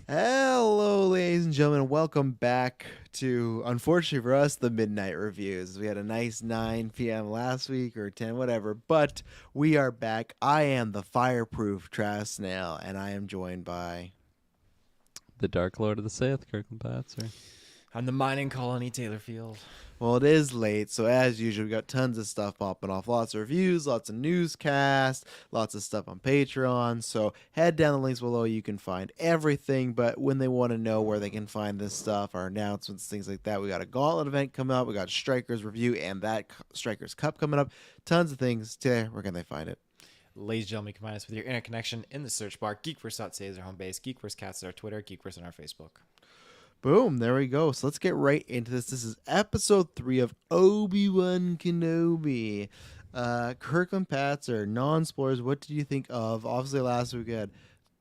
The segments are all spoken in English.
Hello, ladies and gentlemen. Welcome back to, unfortunately for us, the Midnight Reviews. We had a nice 9 p.m. last week or 10, whatever, but we are back. I am the fireproof Trash Snail, and I am joined by. The Dark Lord of the Sith, Kirklin Patzer. I'm the mining colony, Taylorfield. Well, it is late, so as usual, we got tons of stuff popping off. Lots of reviews, lots of newscasts, lots of stuff on Patreon. So head down the links below. You can find everything. But when they want to know where they can find this stuff, our announcements, things like that, we got a Gauntlet event coming up. We got Strikers review and that Strikers Cup coming up. Tons of things. Taylor, where can they find it? Ladies and gentlemen, combine us with your interconnection in the search bar. GeekVerse.ca is our home base. GeekVerse is our Twitter. GeekVerse on our Facebook. Boom, there we go. So let's get right into this. This is episode 3 of Obi-Wan Kenobi. Kirkland Patzer, non-spoilers, what did you think of? Obviously, last week we had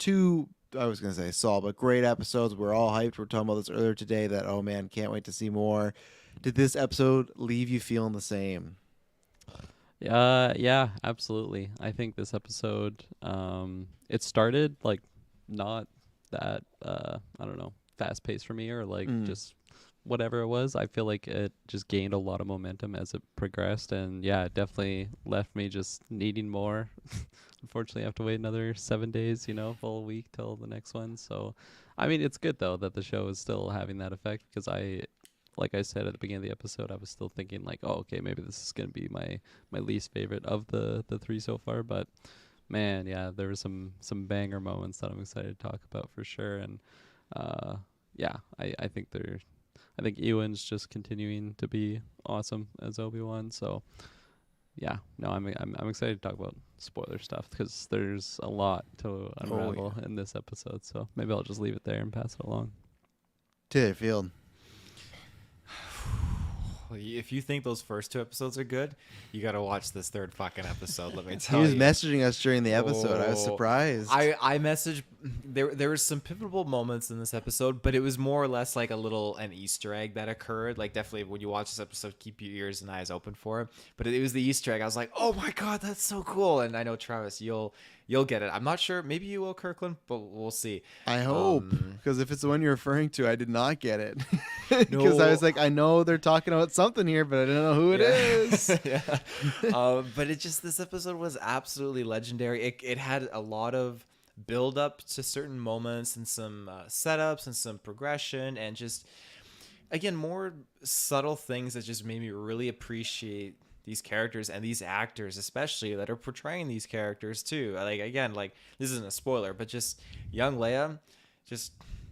2, I was going to say solid, but great episodes. We're all hyped. We're talking about this earlier today that, oh man, can't wait to see more. Did this episode leave you feeling the same? Yeah, absolutely. I think this episode, it started like not that, I don't know, fast paced for me or like just whatever it was. I feel like it just gained a lot of momentum as it progressed, and yeah, it definitely left me just needing more. Unfortunately, I have to wait another 7 days, full week till the next one. So, I mean, it's good though that the show is still having that effect because like I said at the beginning of the episode, I was still thinking like, oh, okay, maybe this is gonna be my least favorite of the 3 so far, but man, yeah, there were some banger moments that I'm excited to talk about for sure, and yeah, I think Ewan's just continuing to be awesome as Obi-Wan. So yeah, no, I'm excited to talk about spoiler stuff because there's a lot to unravel in this episode. So maybe I'll just leave it there and pass it along. Taylor Field. If you think those first 2 episodes are good, you got to watch this 3rd fucking episode. Let me He tell was you. messaging us during the episode. I was surprised. I messaged. There was some pivotal moments in this episode, but it was more or less like an Easter egg that occurred. Like definitely when you watch this episode, keep your ears and eyes open for it. But it was the Easter egg. I was like, oh my god, that's so cool. And I know Travis, you'll get it. I'm not sure. Maybe you will, Kirkland, but we'll see. I hope, because if it's the one you're referring to, I did not get it. Because I was like, I know they're talking about something here, but I don't know who it is. Yeah. But this episode was absolutely legendary. It had a lot of build up to certain moments and some setups and some progression and just, again, more subtle things that just made me really appreciate these characters and these actors especially that are portraying these characters too. Like, again, like this isn't a spoiler, but just young Leia,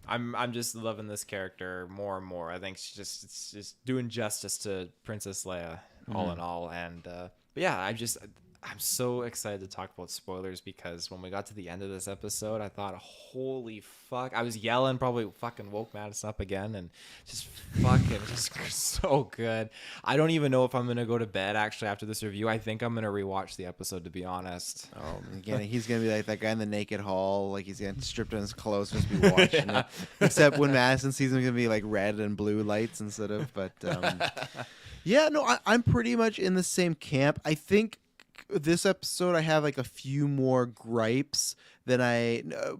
I'm just loving this character more and more. I think it's just doing justice to Princess Leia all in all. And but yeah, I'm so excited to talk about spoilers because when we got to the end of this episode, I thought, holy fuck. I was yelling, probably fucking woke Madison up again, and just fucking just so good. I don't even know if I'm going to go to bed actually after this review. I think I'm going to rewatch the episode, to be honest. Oh, again, he's going to be like that guy in the naked hall. Like he's going to strip down his clothes and just be watching it. Except when Madison sees him, it's going to be like red and blue lights instead of. But yeah, no, I'm pretty much in the same camp. I think this episode I have like a few more gripes than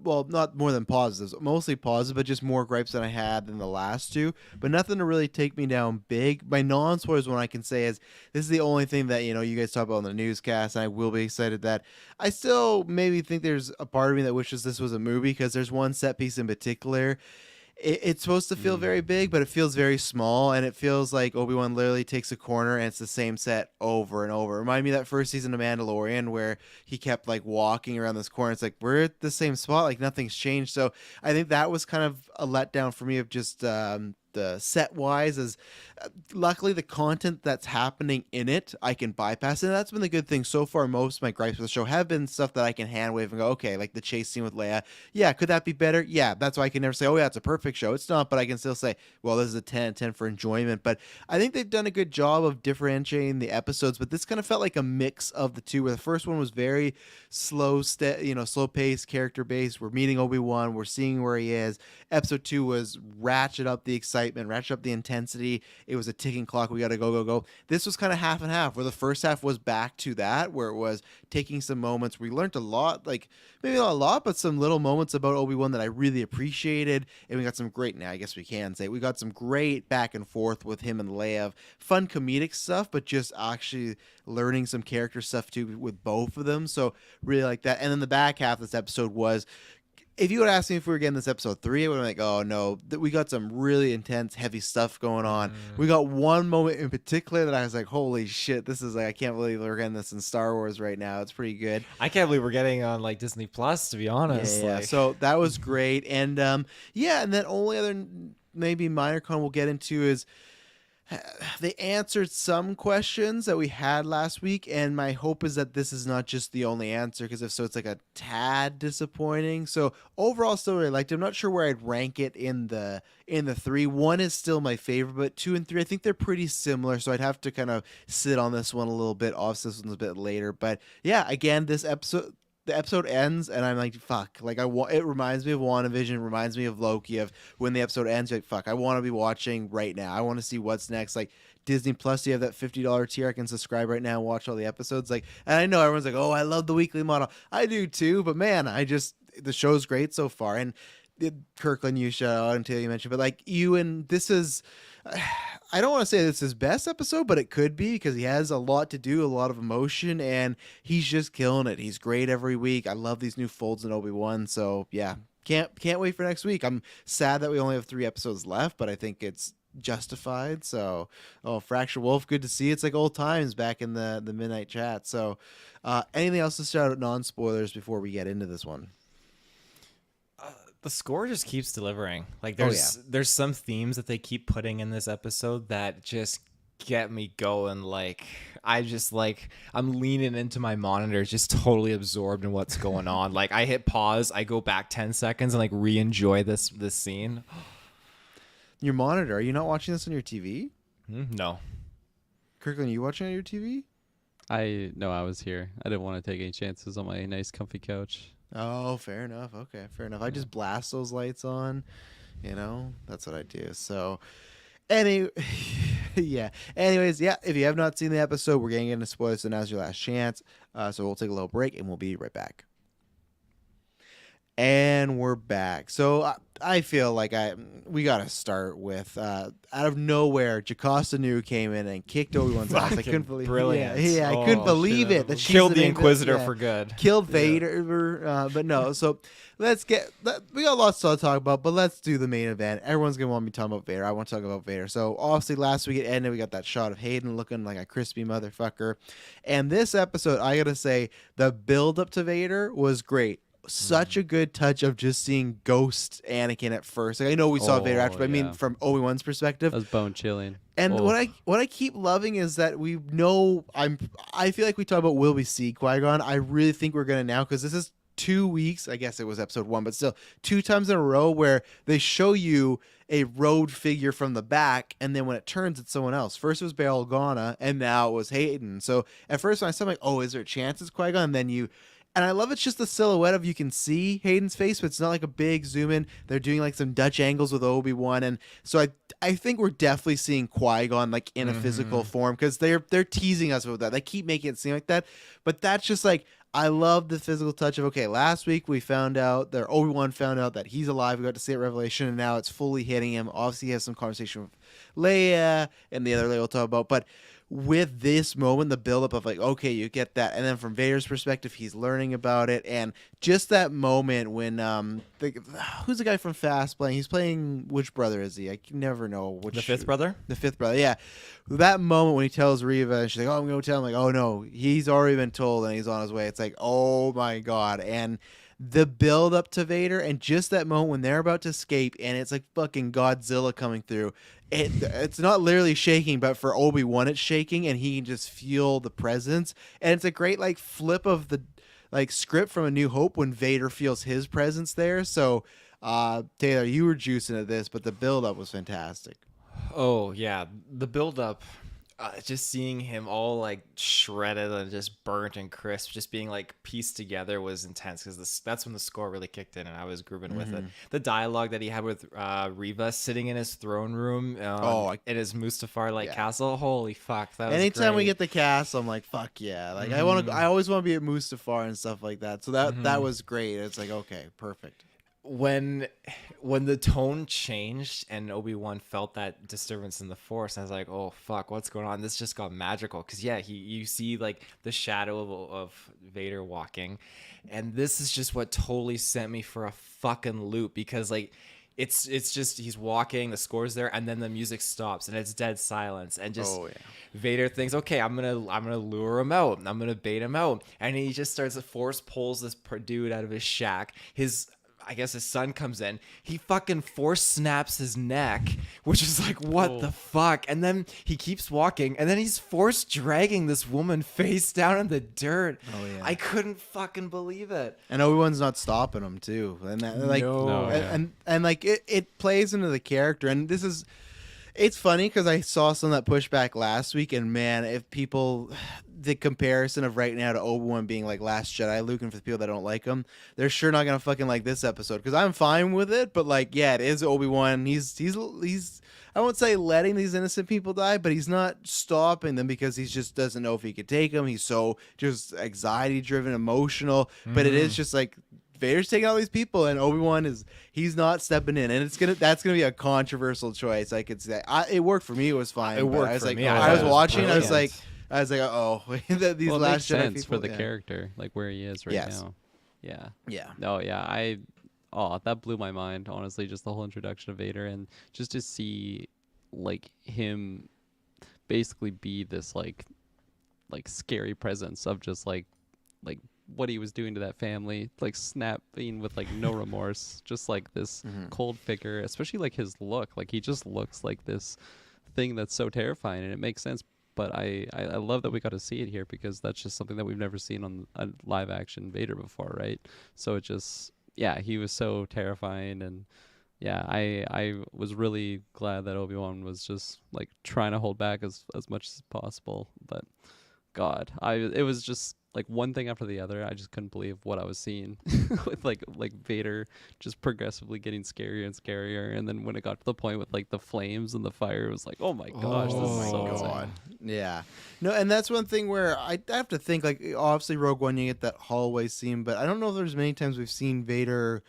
not more than positives, mostly positive, but just more gripes than I had than the last 2, but nothing to really take me down big. My non-spoilers one I can say is this is the only thing that, you guys talk about in the newscast, and I will be excited that I still maybe think there's a part of me that wishes this was a movie because there's one set piece in particular. It's supposed to feel very big, but it feels very small, and it feels like Obi-Wan literally takes a corner and it's the same set over and over. Remind me of that first season of Mandalorian where he kept like walking around this corner. It's like we're at the same spot, like nothing's changed. So I think that was kind of a letdown for me of just the set wise is luckily the content that's happening in it I can bypass, and that's been the good thing so far. Most of my gripes with the show have been stuff that I can hand wave and go, okay, like the chase scene with Leia, yeah, could that be better? Yeah, that's why I can never say, oh yeah, it's a perfect show. It's not, but I can still say, well, this is a 10 for enjoyment. But I think they've done a good job of differentiating the episodes, but this kind of felt like a mix of the two, where the first one was very slow paced, character based. We're meeting Obi-Wan, we're seeing where he is. Episode 2 was ratchet up the excitement excitement, ratchet up the intensity. It was a ticking clock. We got to go. This was kind of half and half, where the first half was back to that, where it was taking some moments. We learned a lot, like maybe not a lot, but some little moments about Obi-Wan that I really appreciated. And we got some great, now I guess we can say, we got some great back and forth with him and Leia of fun comedic stuff, but just actually learning some character stuff too with both of them. So really like that. And then the back half of this episode was, if you would ask me if we were getting this episode 3, I would have been like, oh no, we got some really intense, heavy stuff going on. We got one moment in particular that I was like, holy shit, this is like, I can't believe we're getting this in Star Wars right now. It's pretty good. I can't believe we're getting on like Disney Plus, to be honest. Yeah. Like... So that was great. And and then only other maybe minor con we'll get into is they answered some questions that we had last week, and my hope is that this is not just the only answer, because if so, it's like a tad disappointing. So overall, still really liked it. I'm not sure where I'd rank it in the 3. 1 is still my favorite, but 2 and 3, I think they're pretty similar. So I'd have to kind of sit on this one a little bit. Obviously, this one's a bit later, but yeah, again, the episode ends and I'm like, fuck, like it reminds me of WandaVision, reminds me of Loki, of when the episode ends, you're like, fuck, I want to be watching right now. I want to see what's next. Like Disney Plus, you have that $50 tier. I can subscribe right now and watch all the episodes. Like, and I know everyone's like, oh, I love the weekly model. I do too, but man, the show's great so far. And Kirklin, you shout out until you mentioned, but like this is, I don't want to say this is his best episode, but it could be, because he has a lot to do, a lot of emotion, and he's just killing it. He's great every week. I love these new folds in Obi-Wan. So yeah, can't wait for next week. I'm sad that we only have 3 episodes left, but I think it's justified. So, Fracture Wolf, good to see. It's like old times back in the midnight chat. So, anything else to shout out, non-spoilers, before we get into this one? The score just keeps delivering. Like there's some themes that they keep putting in this episode that just get me going. Like I'm leaning into my monitor, just totally absorbed in what's going on. Like I hit pause, I go back 10 seconds and like re-enjoy this scene. Your monitor, are you not watching this on your TV? No. Kirkland, are you watching on your TV? I was here. I didn't want to take any chances on my nice comfy couch. Oh, fair enough. Okay, fair enough. I just blast those lights on, that's what I do. So, yeah. Anyways, yeah, if you have not seen the episode, we're getting into spoilers, so now's your last chance. So we'll take a little break, and we'll be right back. And we're back. So I feel like we got to start with, out of nowhere, Jocasta Nu came in and kicked Obi-Wan's ass. I couldn't believe it. Brilliant. Yeah, I couldn't believe it. That she's killed the Inquisitor for good. Killed Vader, but no. So we got lots to talk about, but let's do the main event. Everyone's going to want me talking about Vader. I want to talk about Vader. So obviously last week it ended. We got that shot of Hayden looking like a crispy motherfucker. And this episode, I got to say, the build up to Vader was great. Such a good touch of just seeing Ghost Anakin at first. Like, I know we saw Vader after, but I mean from Obi-Wan's perspective. That was bone chilling. And what I keep loving is that we know I feel like we talk about will we see Qui-Gon. I really think we're gonna now, because this is 2 weeks. I guess it was episode 1, but still 2 times in a row where they show you a road figure from the back, and then when it turns, it's someone else. First it was Bail Organa, and now it was Hayden. So at first when I saw, I'm like, oh, is there a chance it's Qui-Gon? And then and I love it's just the silhouette of, you can see Hayden's face, but it's not like a big zoom in. They're doing like some Dutch angles with Obi-Wan, and so I think we're definitely seeing Qui-Gon like in a physical form, because they're teasing us with that. They keep making it seem like that, but that's just like, I love the physical touch of, okay, last week we found out that Obi-Wan found out that he's alive. We got to see it Revelation, and now it's fully hitting him. Obviously, he has some conversation with Leia and the other Leia we'll talk about, but with this moment, the buildup of like, okay, you get that, and then from Vader's perspective, he's learning about it, and just that moment when who's the guy from Fast playing? He's playing, which brother is he? I can never know which. The fifth brother. The fifth brother, yeah. That moment when he tells Reva, and she's like, "Oh, I'm going to tell him." Like, "Oh no, he's already been told, and he's on his way." It's like, oh my god, and the build up to Vader, and just that moment when they're about to escape, and it's like fucking Godzilla coming through. It's not literally shaking, but for Obi-Wan it's shaking, and he can just feel the presence. And it's a great like flip of the like script from A New Hope when Vader feels his presence there. So Taylor, you were juicing at this, but the build up was fantastic. Oh yeah, the build up. just seeing him all like shredded and just burnt and crisp, just being like pieced together was intense because that's when the score really kicked in and I was grooving with it. The dialogue that he had with Riva sitting in his throne room in his Mustafar like castle, holy fuck, that was Anytime we great. get the castle, I'm like, fuck yeah! Like I always want to be at Mustafar and stuff like that. So that was great. It's like, okay, perfect. When the tone changed and Obi-Wan felt that disturbance in the Force, I was like, oh fuck, what's going on? This just got magical. Because yeah, you see like the shadow of Vader walking, and this is just what totally sent me for a fucking loop, because like it's just he's walking, the score's there, and then the music stops and it's dead silence, and just Vader thinks, okay, I'm gonna lure him out, I'm gonna bait him out, and he just starts, the Force pulls this dude out of his shack. I guess his son comes in. He fucking force snaps his neck, which is like, what the fuck? And then he keeps walking, and then he's force dragging this woman face down in the dirt. Oh yeah, I couldn't fucking believe it. And Obi-Wan's not stopping him too. And that, like, and like it plays into the character. And it's funny because I saw some of that pushback last week, and man, if people, the comparison of right now to Obi-Wan being like Last Jedi Luke, and for the people that don't like him, they're sure not gonna fucking like this episode, because I'm fine with it, but like, yeah, it is Obi-Wan. He's I won't say letting these innocent people die, but he's not stopping them because he just doesn't know if he could take them. He's so just anxiety driven, emotional, but it is just like, Vader's taking all these people, and Obi-Wan he's not stepping in, and that's gonna be a controversial choice. I could say it worked for me. It was fine. It worked I was for like, me. I was watching. I was like, oh, these well, it Last makes Jedi sense people for the character, like where he is right now. Yeah. Yeah. No, yeah. That blew my mind, honestly, just the whole introduction of Vader, and just to see like him basically be this like scary presence of just like what he was doing to that family, like snapping with like no remorse, just like this cold figure, especially like his look, like he just looks like this thing that's so terrifying, and it makes sense. But I love that we got to see it here, because that's just something that we've never seen on a live action Vader before, right? So it just, yeah, he was so terrifying, and yeah, I was really glad that Obi-Wan was just like trying to hold back as much as possible. But God, it was just like one thing after the other. I just couldn't believe what I was seeing with like Vader just progressively getting scarier and scarier. And then when it got to the point with like the flames and the fire, it was like, oh my gosh, this is so insane. Yeah. No, and that's one thing where I have to think, like, obviously Rogue One, you get that hallway scene, but I don't know if there's many times we've seen Vader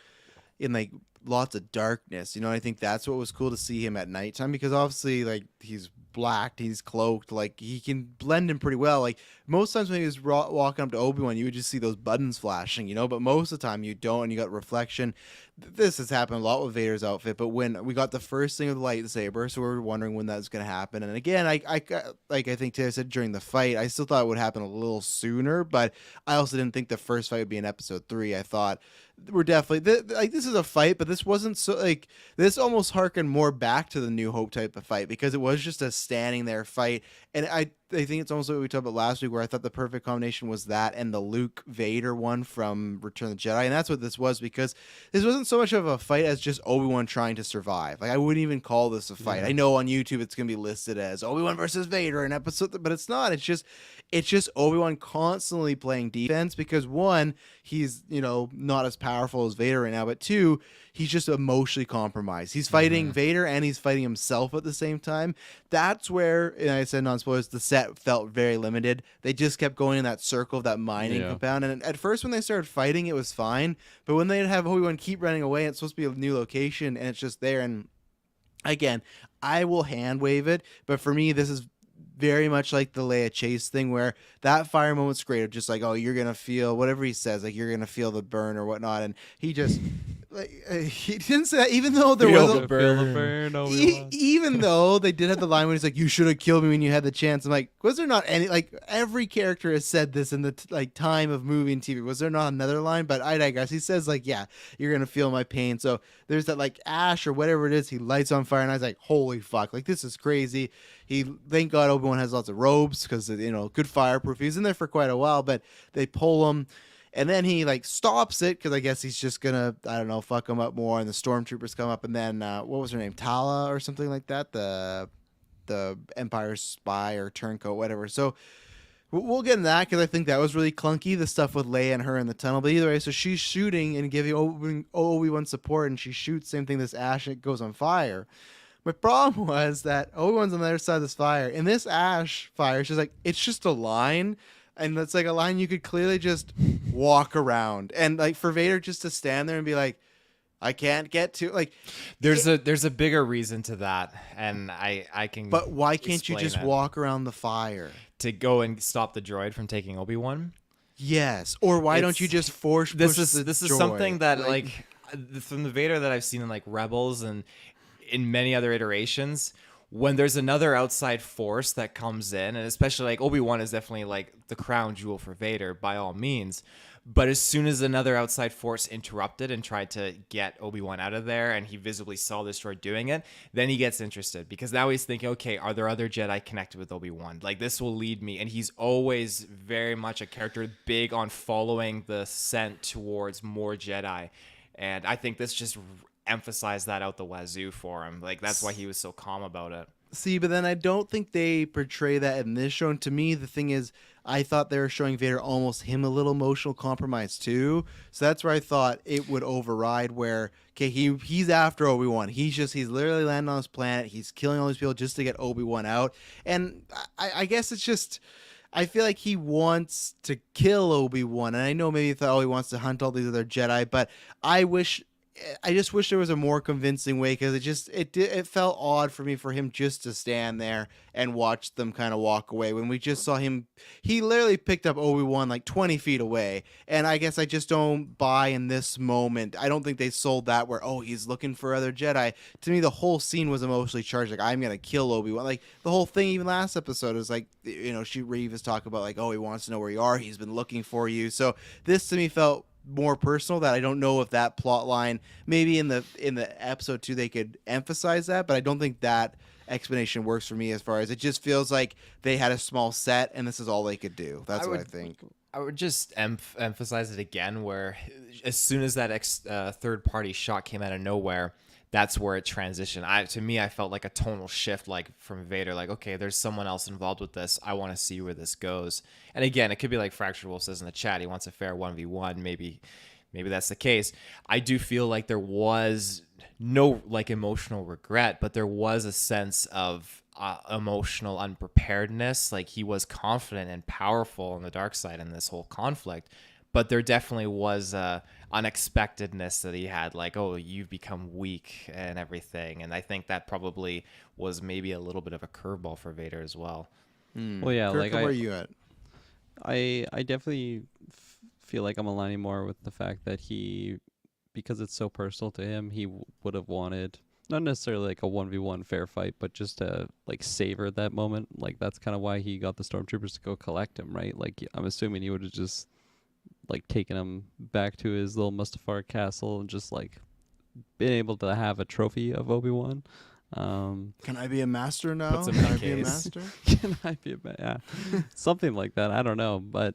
in like lots of darkness, I think that's what was cool to see him at nighttime, because obviously like he's blacked, he's cloaked, like he can blend in pretty well. Like most times when he was walking up to Obi-Wan, you would just see those buttons flashing, but most of the time you don't, and you got reflection. This has happened a lot with Vader's outfit, but when we got the first thing of the lightsaber, so we were wondering when that was going to happen. And again, I think Taylor said during the fight, I still thought it would happen a little sooner, but I also didn't think the first fight would be in episode 3. I thought we're definitely like, this is a fight, but this wasn't so like, this almost harkened more back to the New Hope type of fight, because it was just a standing there fight. And I think it's almost what we talked about last week, where I thought the perfect combination was that and the Luke Vader one from Return of the Jedi. And that's what this was, because this wasn't so much of a fight as just Obi-Wan trying to survive. Like, I wouldn't even call this a fight. I know on YouTube it's going to be listed as Obi-Wan versus Vader in episode, but it's not. It's just Obi-Wan constantly playing defense, because one, he's, not as powerful as Vader right now, but two, he's just emotionally compromised. He's fighting Vader and he's fighting himself at the same time. That's where, and I said non-spoilers, the set felt very limited. They just kept going in that circle of that mining compound. And at first when they started fighting, it was fine. But when they'd have Obi-Wan keep running away, it's supposed to be a new location and it's just there. And again, I will hand wave it. But for me, this is very much like the Leia chase thing, where that fire moment's great. Just like, oh, you're going to feel whatever he says, like you're going to feel the burn or whatnot. And he just... he didn't say that, even though there was a burn. Even though they did have the line when he's like, "You should have killed me when you had the chance." I'm like, was there not any, like, every character has said this in the time of movie and TV? Was there not another line? But I digress. He says like, "Yeah, you're gonna feel my pain." So there's that like ash or whatever it is. He lights on fire, and I was like, "Holy fuck! Like, this is crazy." Thank God Obi-Wan has lots of robes, because good fireproof. He's in there for quite a while, but they pull him. And then he like stops it, because I guess he's just gonna, I don't know, fuck him up more. And the stormtroopers come up, and then what was her name, Tala or something like that? the Empire's spy or turncoat, whatever. So we'll get into that because I think that was really clunky, the stuff with Leia and her in the tunnel. But either way, so she's shooting and giving Obi-Wan support, and she shoots, same thing, this ash, and it goes on fire. My problem was that Obi-Wan's on the other side of this fire, and this ash fire, she's like, it's just a line, and it's like a line you could clearly just walk around. And like for Vader just to stand there and be like, I can't get to, like, There's a bigger reason to that, and I can. But why can't you explain just it. walk around the fire? To go and stop the droid from taking Obi-Wan? Yes, or why don't you just force push This the is droid? something that like from the Vader that I've seen in like Rebels and in many other iterations, when there's another outside force that comes in, and especially like Obi-Wan is definitely like the crown jewel for Vader by all means. But as soon as another outside force interrupted and tried to get Obi-Wan out of there, and he visibly saw this droid doing it, then he gets interested because now he's thinking, okay, are there other Jedi connected with Obi-Wan? Like, this will lead me. And he's always very much a character big on following the scent towards more Jedi. And I think this just emphasized that out the wazoo for him. Like, that's why he was so calm about it. See, but then I don't think they portray that in this show. And to me, the thing is, I thought they were showing Vader almost him a little emotional compromise too. So that's where I thought it would override where, okay, he's after Obi-Wan. He's literally landing on this planet. He's killing all these people just to get Obi-Wan out. And I guess it's just, I feel like he wants to kill Obi-Wan. And I know maybe he thought, oh, he wants to hunt all these other Jedi, but I just wish there was a more convincing way, because it felt odd for me for him just to stand there and watch them kind of walk away when we just saw him. He literally picked up Obi-Wan like 20 feet away, and I guess I just don't buy in this moment. I don't think they sold that where, oh, he's looking for other Jedi. To me, the whole scene was emotionally charged. Like, I'm gonna kill Obi-Wan. Like the whole thing, even last episode, is like, Reeve is talking about like, oh, he wants to know where you are. He's been looking for you. So this to me felt more personal, that I don't know if that plot line, maybe in the episode 2 they could emphasize that, but I don't think that explanation works for me, as far as it just feels like they had a small set and this is all they could do. That's what I think. I would just emphasize it again, where as soon as that third party shot came out of nowhere, that's where it transitioned. To me, I felt like a tonal shift, like from Vader, like, okay, there's someone else involved with this. I want to see where this goes. And again, it could be like Fractured Wolf says in the chat, he wants a fair 1v1. Maybe that's the case. I do feel like there was no like emotional regret, but there was a sense of emotional unpreparedness. Like, he was confident and powerful on the dark side in this whole conflict, but there definitely was unexpectedness that he had, like, oh, you've become weak and everything. And I think that probably was maybe a little bit of a curveball for Vader as well. Well, yeah, Kirk, like where are you at? I definitely feel like I'm aligning more with the fact that because it's so personal to him, he would have wanted not necessarily like a 1v1 fair fight, but just to like savor that moment. Like, that's kind of why he got the stormtroopers to go collect him, right? Like, I'm assuming he would have just like taken him back to his little Mustafar castle and just like been able to have a trophy of Obi-Wan. Can I be a master now? Puts him Can in I a be a case. master? Can I be yeah, something like that. I don't know, but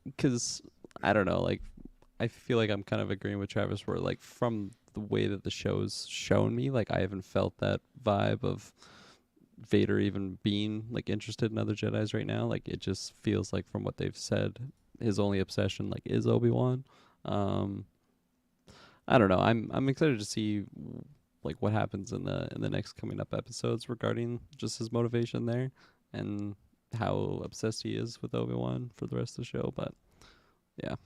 because I don't know, like, I feel like I'm kind of agreeing with Travis, where like from the way that the show's shown me, like, I haven't felt that vibe of Vader even being like interested in other Jedis right now. Like, it just feels like from what they've said, his only obsession like is Obi-Wan. I don't know. I'm excited to see like what happens in the next coming up episodes regarding just his motivation there and how obsessed he is with Obi-Wan for the rest of the show. But yeah.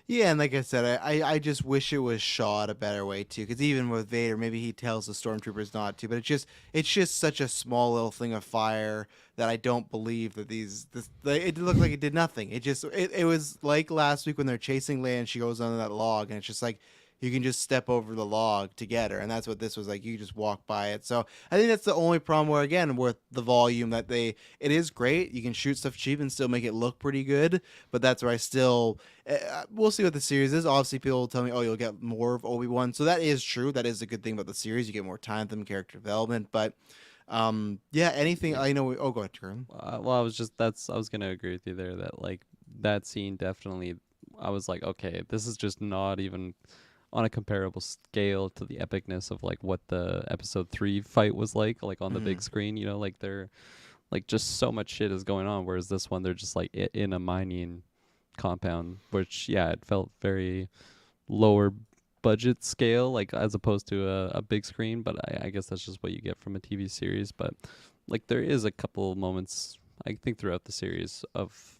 Yeah, and like I said, I just wish it was shot a better way too. Because even with Vader, maybe he tells the stormtroopers not to, but it's just such a small little thing of fire that I don't believe that it looked like it did nothing. It was like last week when they're chasing Leia and she goes under that log, and it's just like, you can just step over the log to get her, and that's what this was like. You just walk by it. So I think that's the only problem where, again, with the volume, that it is great. You can shoot stuff cheap and still make it look pretty good, but that's where I still, we'll see what the series is. Obviously, people will tell me, oh, you'll get more of Obi-Wan. So that is true. That is a good thing about the series. You get more time with them, character development, but yeah, anything I know. Oh, go ahead, Kirklin. Well, I was gonna agree with you there that like that scene definitely, I was like, okay, this is just not even on a comparable scale to the epicness of like what the episode 3 fight was like on the big screen, you know, like they're like just so much shit is going on, whereas this one they're just like in a mining compound, which yeah, it felt very lower budget scale, like as opposed to a big screen. But I guess that's just what you get from a TV series. But like there is a couple moments I think throughout the series of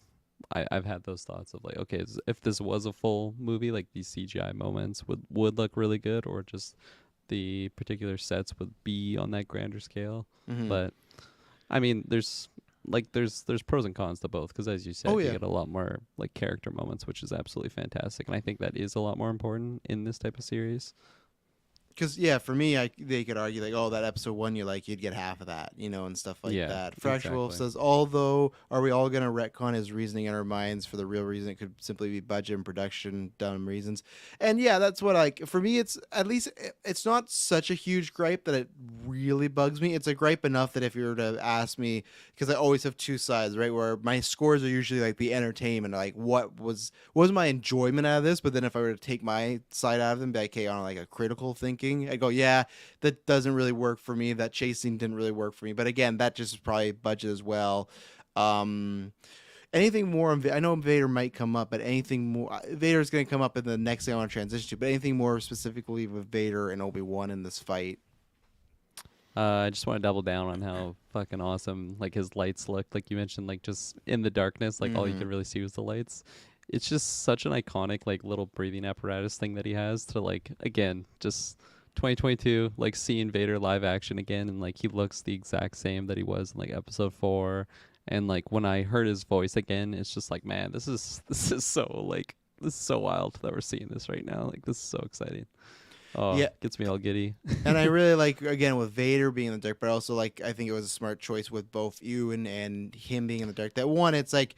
I've had those thoughts of like, okay, if this was a full movie, like these CGI moments would look really good, or just the particular sets would be on that grander scale. But I mean, there's pros and cons to both, because as you said, you get a lot more like character moments, which is absolutely fantastic, and I think that is a lot more important in this type of series. Because yeah, for me, they could argue like, oh, that episode 1, you'd get half of that, you know, and stuff like that. Fracture Wolf says, although, are we all gonna retcon his reasoning in our minds for the real reason? It could simply be budget and production dumb reasons. And yeah, that's what for me, it's at least it's not such a huge gripe that it really bugs me. It's a gripe enough that if you were to ask me, because I always have two sides, right? Where my scores are usually like the entertainment, like what was my enjoyment out of this, but then if I were to take my side out of them, be like, okay, on like a critical thinking, I go, yeah, that doesn't really work for me. That chase scene didn't really work for me. But again, that just is probably budget as well. Anything more on I know Vader might come up, but anything more, Vader's going to come up in the next thing I want to transition to, but anything more specifically with Vader and Obi-Wan in this fight? I just want to double down on how fucking awesome like his lights look. Like you mentioned, like just in the darkness, like all you could really see was the lights. It's just such an iconic like little breathing apparatus thing that he has to like, again, just 2022, like seeing Vader live action again, and like he looks the exact same that he was in like episode 4. And like when I heard his voice again, it's just like, man, this is so wild that we're seeing this right now. Like this is so exciting. Oh, yeah, gets me all giddy. And I really like, again, with Vader being in the dark, but also like I think it was a smart choice with both Ewan and him being in the dark. That one, it's like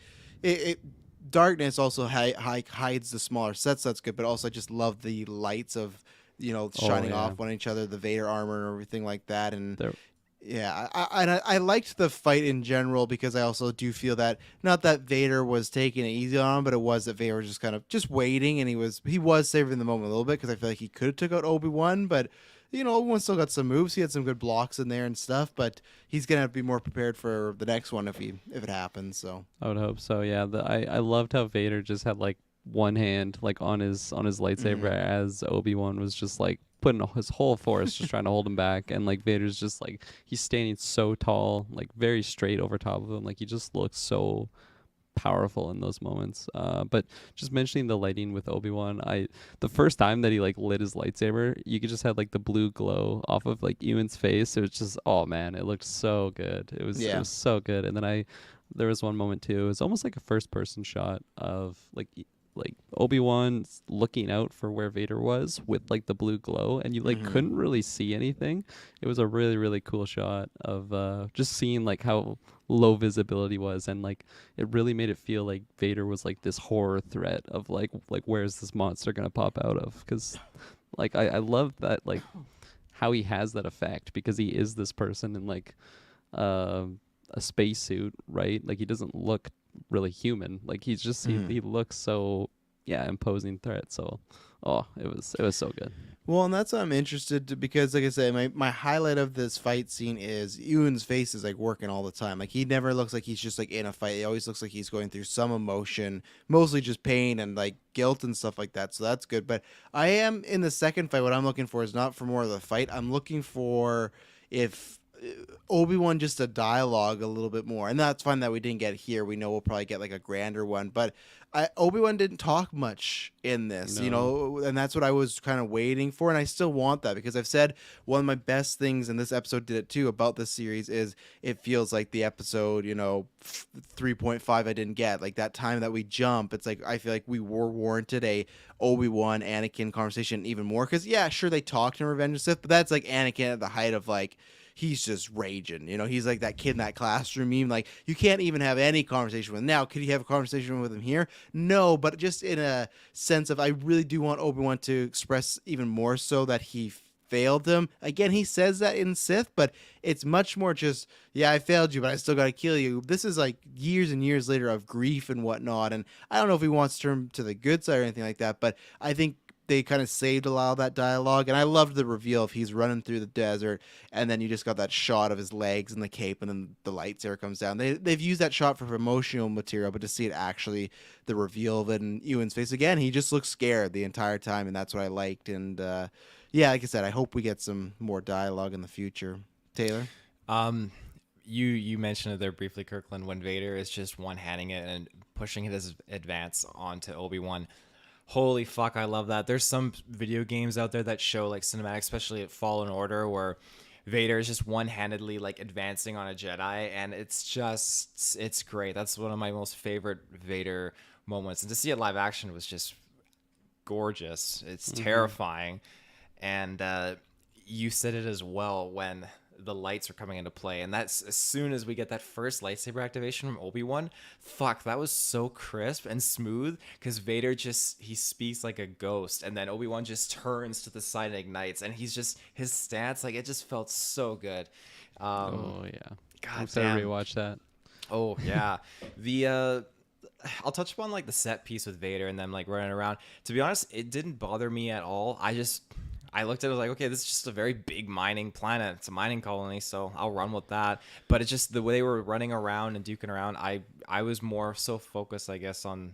darkness also hides the smaller sets. That's good, but also I just love the lights of, you know, shining off on each other, the Vader armor and everything like that. And I liked the fight in general, because I also do feel that not that Vader was taking it easy on him, but it was that Vader was just kind of just waiting, and he was savoring the moment a little bit, because I feel like he could have took out Obi-Wan, but you know, Obi-Wan still got some moves. He had some good blocks in there and stuff, but he's gonna be more prepared for the next one if it happens. So I would hope so. Yeah, I loved how Vader just had like one hand like on his lightsaber, as Obi-Wan was just like putting his whole force just trying to hold him back, and like Vader's just like, he's standing so tall, like very straight over top of him, like he just looks so powerful in those moments. But just mentioning the lighting with Obi-Wan, the first time that he like lit his lightsaber, you could just have like the blue glow off of like Ewan's face. It was just, oh man, it looked so good. It was so good. And then there was one moment too, it was almost like a first person shot of like Obi-Wan looking out for where Vader was with like the blue glow, and you like couldn't really see anything. It was a really, really cool shot of just seeing like how low visibility was, and like it really made it feel like Vader was like this horror threat of like where's this monster gonna pop out of, because like I love that, like how he has that effect, because he is this person in like a spacesuit, right? Like he doesn't look really human. Like he's just he looks so imposing threat. So it was so good. Well, and that's why I'm interested to, because like I said, my highlight of this fight scene is Ewan's face is like working all the time. Like he never looks like he's just like in a fight. He always looks like he's going through some emotion, mostly just pain and like guilt and stuff like that. So that's good. But I am in the second fight. What I'm looking for is not for more of the fight. I'm looking for if Obi-Wan just a dialogue a little bit more, and that's fine that we didn't get here. We know we'll probably get like a grander one, but Obi-Wan didn't talk much in this, you know, and that's what I was kind of waiting for, and I still want that, because I've said one of my best things, and this episode did it too, about this series, is it feels like the episode, you know, 3.5 I didn't get, like that time that we jump, it's like I feel like we were warranted a Obi-Wan Anakin conversation even more, because yeah, sure, they talked in Revenge of the Sith, but that's like Anakin at the height of like, he's just raging, you know, he's like that kid in that classroom meme. Like you can't even have any conversation with him. Now, could you have a conversation with him here? No, but just in a sense of, I really do want Obi-Wan to express even more so that he failed him. Again, he says that in Sith, but it's much more just, yeah, I failed you, but I still got to kill you. This is like years and years later of grief and whatnot. And I don't know if he wants to turn to the good side or anything like that, but I think they kind of saved a lot of that dialogue, and I loved the reveal of he's running through the desert, and then you just got that shot of his legs and the cape, and then the lightsaber comes down. They've used that shot for promotional material, but to see it actually, the reveal of it in Ewan's face again, he just looks scared the entire time, and that's what I liked. And yeah, like I said, I hope we get some more dialogue in the future. Taylor? You mentioned it there briefly, Kirkland, when Vader is just one-handing it and pushing his advance onto Obi-Wan. Holy fuck, I love that. There's some video games out there that show like cinematics, especially at Fallen Order, where Vader is just one-handedly like advancing on a Jedi, and it's great. That's one of my most favorite Vader moments. And to see it live action was just gorgeous. It's terrifying. And you said it as well when the lights are coming into play, and that's as soon as we get that first lightsaber activation from Obi-Wan. Fuck, that was so crisp and smooth, because Vader he speaks like a ghost, and then Obi-Wan just turns to the side and ignites, and he's just, his stance, like, it just felt so good. Oh yeah, God I'm damn. to rewatch that. Oh yeah. I'll touch upon like the set piece with Vader and them like running around. To be honest, it didn't bother me at all. I looked at it, like, okay, this is just a very big mining planet. It's a mining colony, so I'll run with that. But it's just the way they were running around and duking around. I was more so focused, I guess, on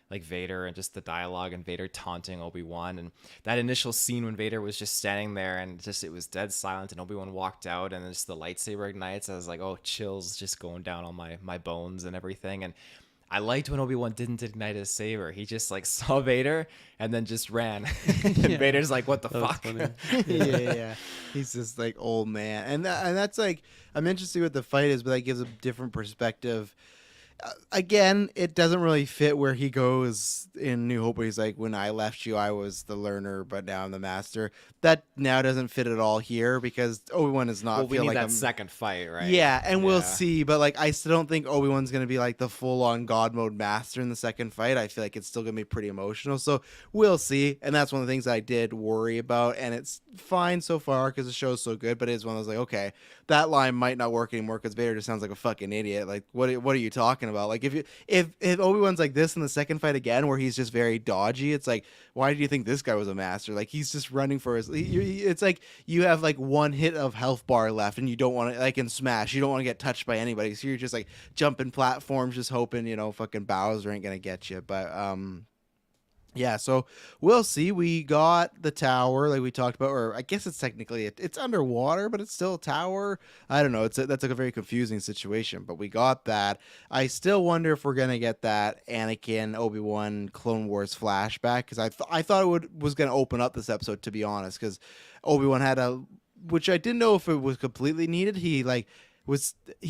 like Vader and just the dialogue and Vader taunting Obi-Wan. And that initial scene when Vader was just standing there and just it was dead silent and Obi-Wan walked out and just the lightsaber ignites. I was like, oh, chills just going down on my bones and everything. And I liked when Obi-Wan didn't ignite his saber. He just like saw Vader and then just ran. And Vader's like, what the fuck? Yeah. He's just like old man. And that's like, I'm interested what the fight is, but that gives a different perspective. Again, it doesn't really fit where he goes in New Hope, where he's like, when I left you, I was the learner, but now I'm the master. That now doesn't fit at all here, because Obi-Wan is not. Well, we feel need like that second fight, right? Yeah, and we'll see. But like, I still don't think Obi-Wan's gonna be like the full-on God mode master in the second fight. I feel like it's still gonna be pretty emotional. So we'll see. And that's one of the things I did worry about. And it's fine so far because the show's so good. But it is one of those like, okay, that line might not work anymore because Vader just sounds like a fucking idiot. Like, what are you talking about? Like, if Obi-Wan's like this in the second fight again, where he's just very dodgy, it's like, why do you think this guy was a master? Like, he's just running for his. It's like you have like one hit of health bar left, and you don't want to, like in Smash, you don't want to get touched by anybody. So you're just like jumping platforms, just hoping fucking Bowser ain't gonna get you. But yeah, so we'll see. We got the tower, like we talked about, or I guess it's technically it's underwater, but it's still a tower. I don't know. That's like a very confusing situation, but we got that. I still wonder if we're gonna get that Anakin Obi-Wan Clone Wars flashback, because I thought it was gonna open up this episode, to be honest, because Obi-Wan had which I didn't know if it was completely needed. He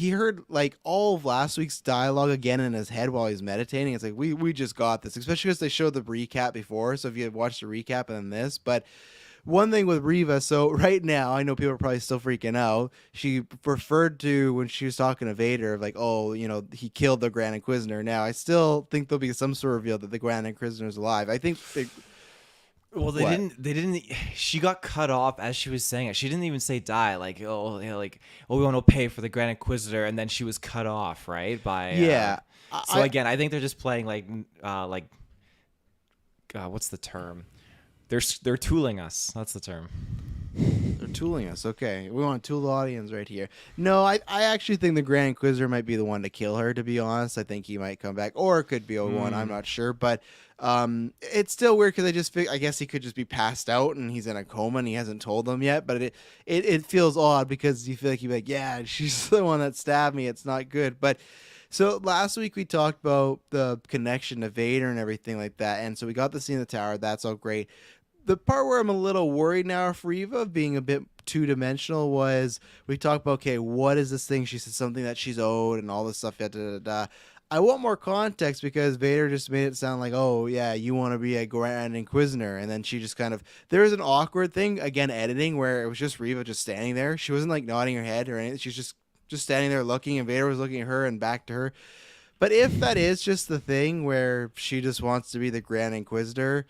heard like all of last week's dialogue again in his head while he's meditating. It's like we just got this, especially because they showed the recap before. So if you had watched the recap and then this, but one thing with Reva, so right now I know people are probably still freaking out. She referred to when she was talking to Vader like, oh, he killed the Grand Inquisitor. Now I still think there'll be some sort of reveal that the Grand Inquisitor is alive. I think Well, they didn't. She got cut off as she was saying it. She didn't even say die. Like, like Obi-Wan will pay for the Grand Inquisitor, and then she was cut off, right? By again, I think they're just playing like what's the term? They're tooling us. That's the term. They're tooling us. Okay, we want to tool the audience right here. No, I actually think the Grand Inquisitor might be the one to kill her, to be honest. I think he might come back, or it could be Obi-Wan. I'm not sure, but it's still weird because I guess he could just be passed out and he's in a coma and he hasn't told them yet. But it feels odd because you feel like you're like, yeah, she's the one that stabbed me. It's not good, but. So last week we talked about the connection to Vader and everything like that, and so we got the scene in the tower. That's all great. The part where I'm a little worried now for Reva being a bit two-dimensional was we talked about, okay, what is this thing? She said something that she's owed and all this stuff. I want more context because Vader just made it sound like, oh, yeah, you want to be a Grand Inquisitor. And then she just there was an awkward thing, again, editing, where it was just Reva just standing there. She wasn't like nodding her head or anything. She's just standing there looking, and Vader was looking at her and back to her. But if that is just the thing where she just wants to be the Grand Inquisitor,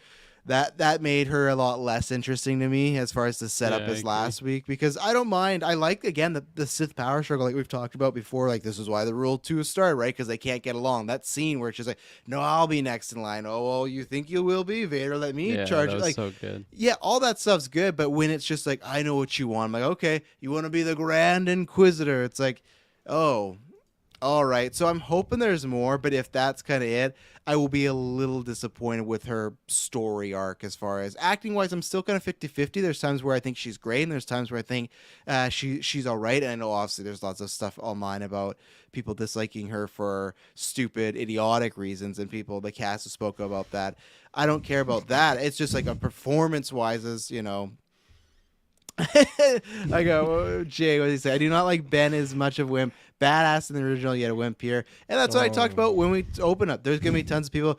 that made her a lot less interesting to me as far as the setup Yeah, I as agree. last week, because I don't mind. I like, again, the Sith power struggle like we've talked about before. Like, this is why the Rule 2 started, right? Because they can't get along. That scene where it's just like, no, I'll be next in line. Oh, well, you think you will be? Vader, let me Yeah, charge that it. was Like, so good. yeah, all that stuff's good, but when it's just like, I know what you want. I'm like, okay, you want to be the Grand Inquisitor. It's like, oh, all right. So I'm hoping there's more, but if that's kind of it, I will be a little disappointed with her story arc. As far as acting wise, I'm still kind of 50-50. There's times where I think she's great, and there's times where I think she's all right. And I know obviously there's lots of stuff online about people disliking her for stupid, idiotic reasons, and the cast have spoken about that. I don't care about that. It's just like a performance wise, as you know. I go, Jay, what did he say? I do not like Ben as much of wimp. Badass in the original, yet a wimp here. And that's what I talked about when we open up. There's going to be tons of people.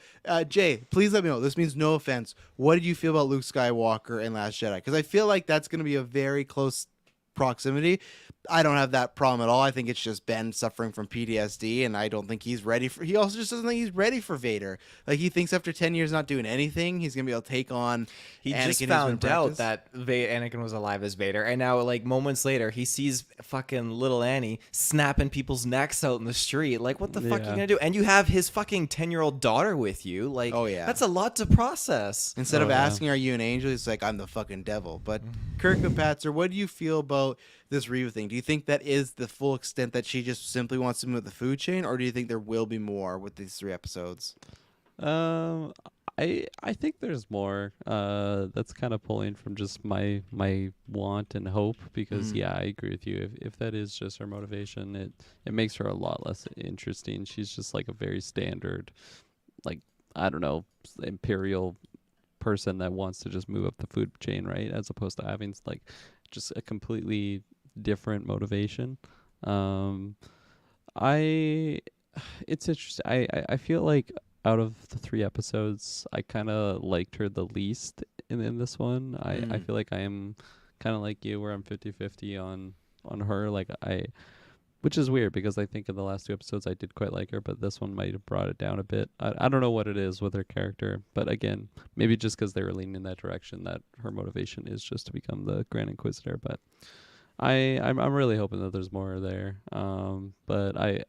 Jay, please let me know. This means no offense. What did you feel about Luke Skywalker and Last Jedi? Because I feel like that's going to be a very close proximity. I don't have that problem at all. I think it's just Ben suffering from PTSD, and I don't think he's ready for. He also just doesn't think he's ready for Vader. Like, he thinks after 10 years not doing anything, he's gonna be able to take on. He Anakin, just who's been found out practiced. that Anakin was alive as Vader, and now like moments later, he sees fucking little Annie snapping people's necks out in the street. Like, what the fuck are you Yeah. gonna do? And you have his fucking 10-year-old daughter with you. Like, Oh, yeah. that's a lot to process. Instead of Oh, yeah. asking, "Are you an angel?" He's like, "I'm the fucking devil." But Kirkland Patzer, what do you feel about this Reva thing? Do you think that is the full extent that she just simply wants to move the food chain, or do you think there will be more with these 3 episodes? Um, I think there's more. That's kind of pulling from just my want and hope, because yeah, I agree with you. If that is just her motivation, it makes her a lot less interesting. She's just like a very standard, like, I don't know, imperial person that wants to just move up the food chain, right? As opposed to having like just a completely different motivation. I It's interesting. I feel like out of the 3 episodes, I kind of liked her the least in this one. I feel like I am kind of like you, where I'm 50-50 on her. Like, which is weird, because I think in the last 2 episodes I did quite like her, but this one might have brought it down a bit. I don't know what it is with her character, but again, maybe just because they were leaning in that direction, that her motivation is just to become the Grand Inquisitor. But I'm really hoping that there's more there. But I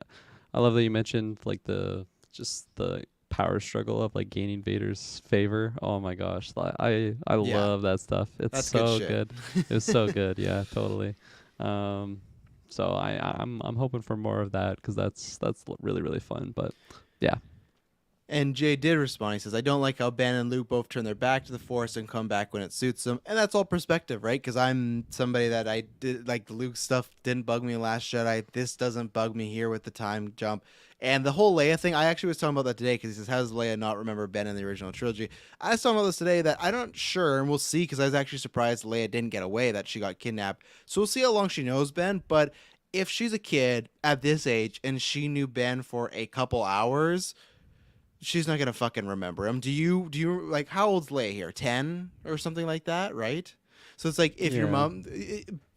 love that you mentioned like the power struggle of like gaining Vader's favor. Oh my gosh, I Yeah. love that stuff. It's That's good so shit. good. It's so good. Yeah, totally. So I'm hoping for more of that, because that's really, really fun. But yeah, And Jay did respond. He says, "I don't like how Ben and Luke both turn their back to the Force and come back when it suits them." And that's all perspective, right? Because I'm somebody that I did like the Luke stuff didn't bug me in Last Jedi. This doesn't bug me here with the time jump. And the whole Leia thing, I actually was talking about that today, because he says, "How does Leia not remember Ben in the original trilogy?" I was talking about this today, that I'm not sure, and we'll see, because I was actually surprised Leia didn't get away, that she got kidnapped. So we'll see how long she knows Ben. But if she's a kid at this age and she knew Ben for a couple hours, she's not gonna fucking remember him. Do you like, how old's Leia here? 10 or something like that, right? So it's like, if your Yeah. mom,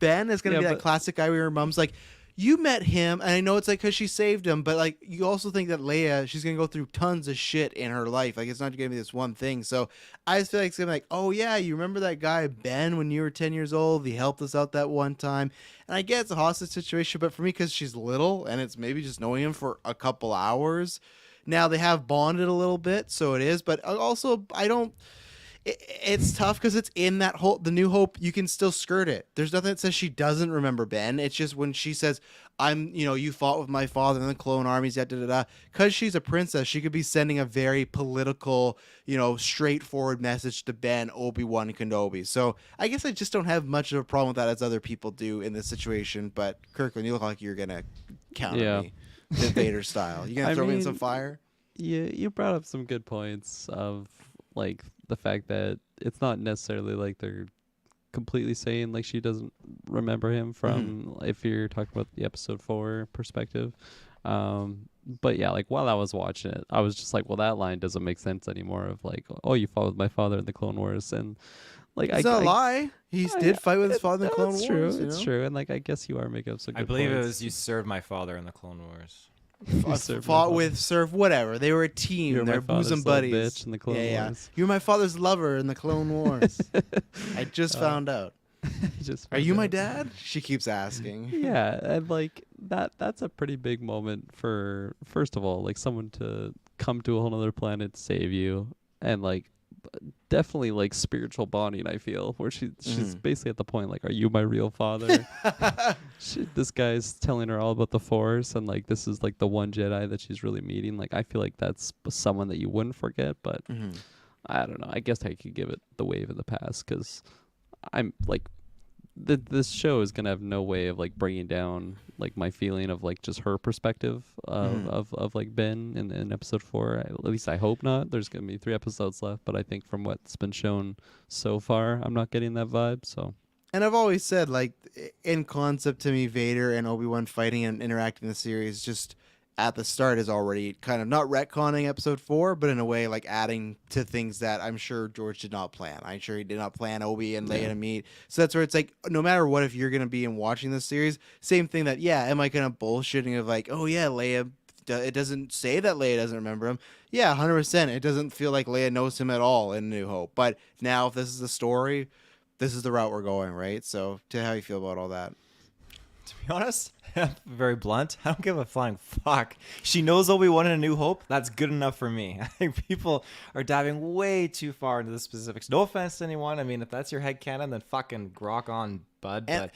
Ben is gonna Yeah, be that but- classic guy where your mom's like, "You met him," and I know it's like because she saved him, but like, you also think that Leia, she's gonna go through tons of shit in her life. Like, it's not gonna be this one thing. So I just feel like it's gonna be like, "Oh yeah, you remember that guy Ben when you were 10 years old? He helped us out that one time." And I get it's a hostage situation, but for me, because she's little and it's maybe just knowing him for a couple hours. Now they have bonded a little bit, so it is. But also, I don't. It's tough because it's in that whole the New Hope. You can still skirt it. There's nothing that says she doesn't remember Ben. It's just when she says, you fought with my father in the clone armies, da da da da." Because she's a princess, she could be sending a very political, straightforward message to Ben, Obi-Wan, and Kenobi. So I guess I just don't have much of a problem with that as other people do in this situation. But Kirkland, you look like you're gonna counter Yeah. me, the Vader style. You gonna I throw me in some mean, fire? you brought up some good points of like the fact that it's not necessarily like they're completely saying like she doesn't remember him from if you're talking about the episode 4 perspective. But yeah, like while I was watching it, I was just like, well, that line doesn't make sense anymore, of like, "Oh, you fought with my father in the Clone Wars," and like It's not a lie. He did fight with his father in the Clone It's Wars. true. It's true. And like, I guess you are making up some good I believe it points. was, "You served my father in the Clone Wars." fought with, served, whatever. They were a team. You're They're my father's bosom little buddies. bitch in the Clone Wars. You're my father's lover in the Clone Wars. I just found out. Are you my dad? She keeps asking. Yeah, and like that's a pretty big moment for, first of all, like someone to come to a whole other planet to save you, and like definitely like spiritual bonding, I feel, where she's basically at the point like, are you my real father? This guy's telling her all about the Force, and like this is like the one Jedi that she's really meeting. Like I feel like that's someone that you wouldn't forget, but I don't know, I guess I could give it the wave of the past, because I'm like, this show is gonna have no way of like bringing down like my feeling of like just her perspective of like Ben in episode 4. At least I hope not. There's gonna be 3 episodes left, but I think from what's been shown so far, I'm not getting that vibe. So, and I've always said, like, in concept, to me, Vader and Obi-Wan fighting and interacting in the series just at the start is already kind of not retconning episode 4, but in a way like adding to things that I'm sure George did not plan. I'm sure he did not plan Obi and Leia to meet. So that's where it's like, no matter what, if you're going to be in watching this series, same thing that, am I kind of bullshitting of like, oh yeah, Leia, it doesn't say that Leia doesn't remember him. Yeah, 100%. It doesn't feel like Leia knows him at all in New Hope. But now if this is the story, this is the route we're going, right? So how you feel about all that? To be honest, very blunt, I don't give a flying fuck. She knows Obi-Wan in A New Hope. That's good enough for me. I think people are diving way too far into the specifics. No offense to anyone. I mean, if that's your headcanon, then fucking rock on, bud. But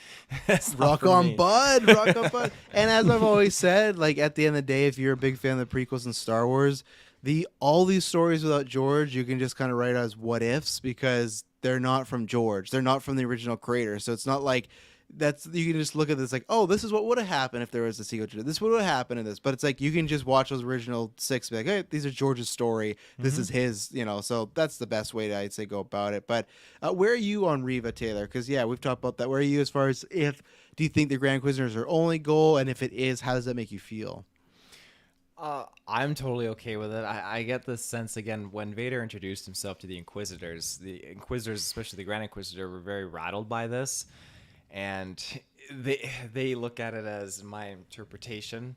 rock on, bud. Rock on, bud. And as I've always said, like, at the end of the day, if you're a big fan of the prequels and Star Wars, all these stories without George, you can just kind of write as what ifs, because they're not from George. They're not from the original creator. So it's not like you can just look at this like, oh, this is what would have happened if there was a sequel to this. Would have happened in this, but it's like you can just watch those original 6, be like, hey, these are George's story. This is his, So that's the best way to, I'd say, go about it. But where are you on Reva, Taylor? Because we've talked about that. Where are you as far as do you think the Grand Inquisitors are only goal, and if it is, how does that make you feel? I'm totally okay with it. I get this sense, again, when Vader introduced himself to the Inquisitors, especially the Grand Inquisitor, were very rattled by this. And they look at it as, my interpretation,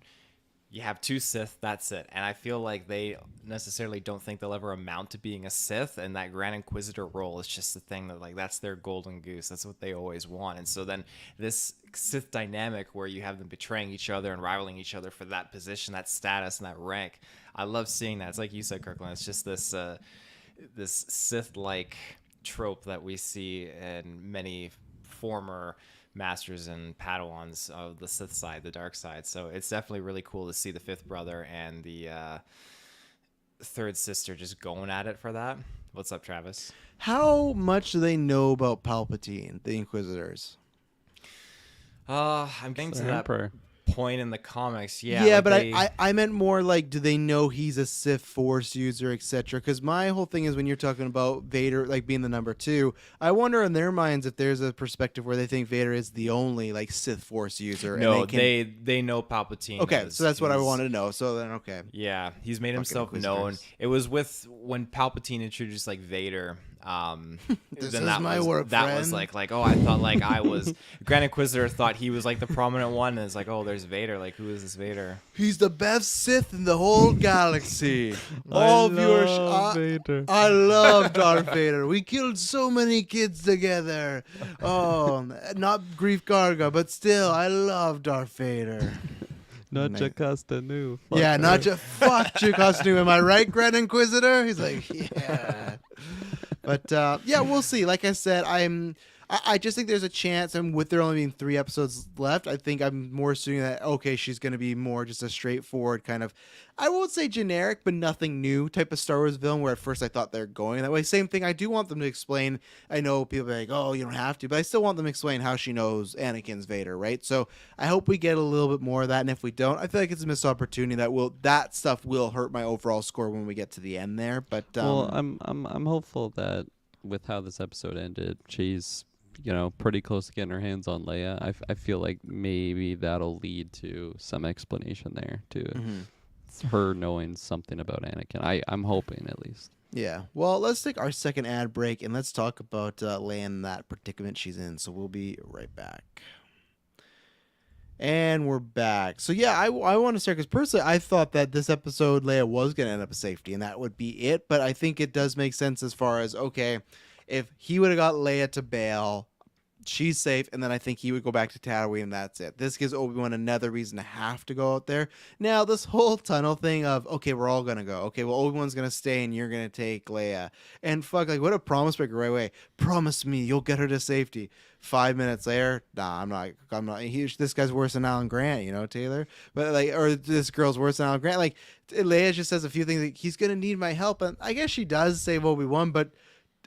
you have 2 Sith, that's it. And I feel like they necessarily don't think they'll ever amount to being a Sith, and that Grand Inquisitor role is just the thing that, like, that's their golden goose. That's what they always want. And so then this Sith dynamic where you have them betraying each other and rivaling each other for that position, that status, and that rank, I love seeing that. It's like you said, Kirklin, it's just this Sith-like trope that we see in many former masters and Padawans of the Sith side, the dark side. So it's definitely really cool to see the 5th brother and the 3rd sister just going at it for that. What's up, Travis? How much do they know about Palpatine, the Inquisitors? I'm getting to that Emperor point in the comics. But I meant more like, do they know he's a Sith Force user, etc.? Because my whole thing is, when you're talking about Vader like being the number 2, I wonder in their minds if there's a perspective where they think Vader is the only like Sith Force user. No, they know Palpatine. Okay, so that's what I wanted to know. So then, okay. Yeah, he's made himself known. It was when Palpatine introduced like Vader. This then is that my was, work, that friend. was like oh, I thought like I was Grand Inquisitor thought he was like the prominent one, and it's like, oh, there's Vader. Like, who is this Vader? He's the best Sith in the whole galaxy. I love Vader. I love Darth Vader. We killed so many kids together. Oh, not Grief Karga, but still, I love Darth Vader. Not Jocasta Nu. Yeah, not just fuck Jocasta Nu. Am I right, Grand Inquisitor? He's like, yeah. But we'll see. Like I said, I just think there's a chance, and with there only being 3 episodes left, I think I'm more assuming that, okay, she's going to be more just a straightforward kind of, I won't say generic, but nothing new type of Star Wars villain, where at first I thought they're going that way. Same thing, I do want them to explain. I know people are like, oh, you don't have to, but I still want them to explain how she knows Anakin's Vader, right? So I hope we get a little bit more of that, and if we don't, I feel like it's a missed opportunity that stuff will hurt my overall score when we get to the end there. But well, I'm hopeful that with how this episode ended, she's pretty close to getting her hands on Leia. I feel like maybe that'll lead to some explanation there to her knowing something about Anakin. I'm hoping, at least. Yeah. Well, let's take our second ad break and let's talk about Leia and that predicament she's in. So we'll be right back. And we're back. So yeah, I want to start because personally I thought that this episode Leia was going to end up a safety and that would be it. But I think it does make sense as far as, okay, if he would have got Leia to bail, she's safe, and then I think he would go back to Tatooine, and that's it. This gives Obi-Wan another reason to have to go out there. Now, this whole tunnel thing of, okay, we're all gonna go. Okay, well, Obi-Wan's gonna stay, and you're gonna take Leia. And fuck, like, what a promise breaker right away. Promise me you'll get her to safety. 5 minutes later, nah, I'm not. This guy's worse than Alan Grant, you know, Taylor. But like, or this girl's worse than Alan Grant. Like, Leia just says a few things like, he's gonna need my help, and I guess she does save Obi-Wan, but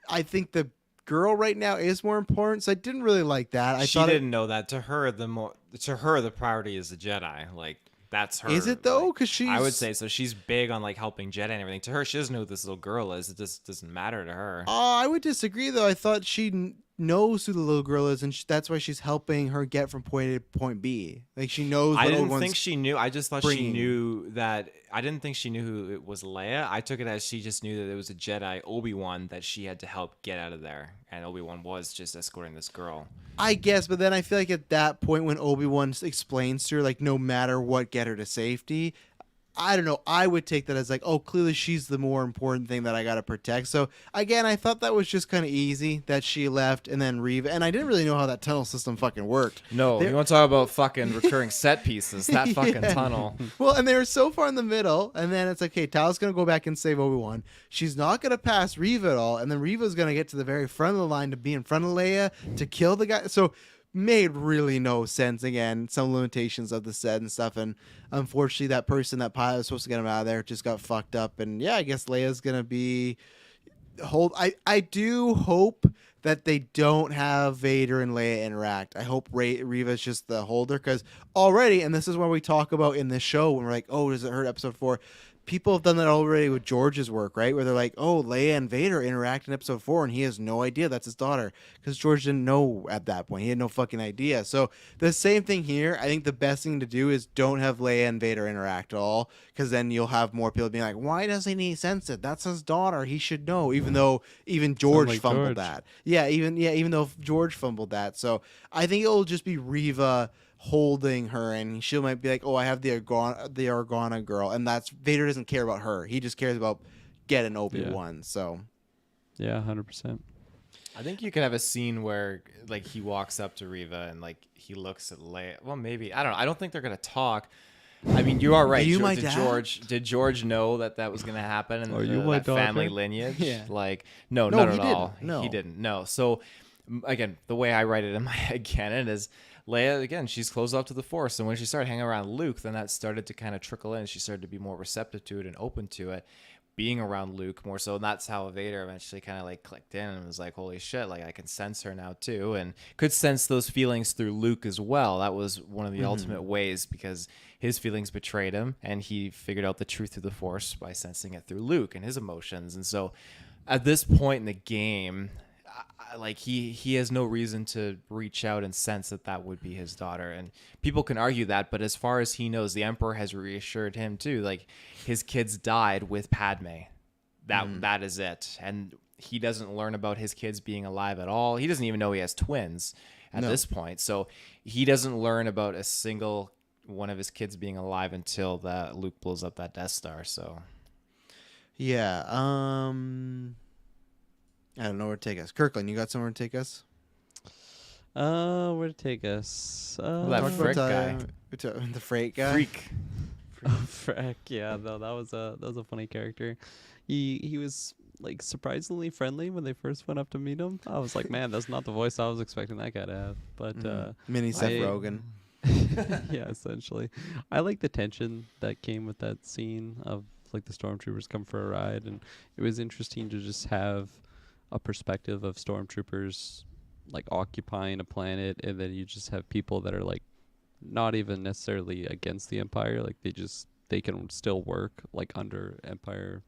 I think the girl right now is more important, so I didn't really like that. She didn't know that. To her, the priority is the Jedi. Like, that's her. Is it though? Because she's, I would say so. She's big on like helping Jedi and everything. To her, she doesn't know who this little girl is. It just doesn't matter to her. I would disagree though. I thought she knows who the little girl is, and that's why she's helping her get from point A to point B. Like, she knows. I didn't think she knew. I just thought she bringing. knew that. I didn't think she knew who it was Leia. I took it as she just knew that it was a Jedi, Obi-Wan, that she had to help get out of there, and Obi-Wan was just escorting this girl. I guess, but then I feel like at that point when Obi-Wan explains to her, like, no matter what, get her to safety, I don't know. I would take that as like, oh, clearly she's the more important thing that I got to protect. So again, I thought that was just kind of easy that she left, and then Reva, and I didn't really know how that tunnel system fucking worked. No, you want to talk about fucking recurring set pieces? That fucking tunnel. Well, and they were so far in the middle, and then it's like, okay, Tal's gonna go back and save Obi-Wan. She's not gonna pass Reva at all, and then Reva's gonna get to the very front of the line to be in front of Leia to kill the guy. So made really no sense. Again, some limitations of the set and stuff, and unfortunately that pilot was supposed to get him out of there just got fucked up, and yeah, I guess Leia's gonna be I do hope that they don't have Vader and Leia interact. I hope Reva's just the holder, because already, and this is what we talk about in this show when we're like, oh, does it hurt episode 4? People have done that already with George's work, right? Where they're like, oh, Leia and Vader interact in episode 4, and he has no idea that's his daughter, because George didn't know at that point. He had no fucking idea. So the same thing here. I think the best thing to do is don't have Leia and Vader interact at all, because then you'll have more people being like, why doesn't he sense it? That's his daughter. He should know, even though George fumbled that. Yeah, even though George fumbled that. So I think it'll just be Reva holding her, and she might be like, oh, I have the Organa girl, and that's Vader doesn't care about her. He just cares about getting Obi-Wan. So yeah, 100%. I think you could have a scene where like he walks up to Reva and like he looks at Leia. Well, maybe, I don't know. I don't think they're gonna talk. I mean, you are right. Did George know that was gonna happen in that family lineage? Yeah. Like, no, not at all. No. He didn't. No. So again, the way I write it in my head canon is Leia, again, she's closed off to the Force, and when she started hanging around Luke, then that started to kind of trickle in. She started to be more receptive to it and open to it, being around Luke more so. And that's how Vader eventually kind of like clicked in and was like, holy shit, like I can sense her now too, and could sense those feelings through Luke as well. That was one of the ultimate ways, because his feelings betrayed him, and he figured out the truth through the Force by sensing it through Luke and his emotions. And so at this point in the game, like he has no reason to reach out and sense that would be his daughter, and people can argue that, but as far as he knows, the Emperor has reassured him too, like his kids died with Padme. That is it, and he doesn't learn about his kids being alive at all. He doesn't even know he has twins at this point, so he doesn't learn about a single one of his kids being alive until that Luke blows up that Death Star. So yeah, I don't know where to take us. Kirklin, you got somewhere to take us? Where to take us? that Frick guy. The freight guy? Freak. Frick, yeah, no, that was a funny character. He was like surprisingly friendly when they first went up to meet him. I was like, man, that's not the voice I was expecting that guy to have. But mini Seth Rogen. Yeah, essentially. I like the tension that came with that scene of like the stormtroopers come for a ride, and it was interesting to just have a perspective of stormtroopers like occupying a planet, and then you just have people that are like not even necessarily against the Empire, like they can still work like under Empire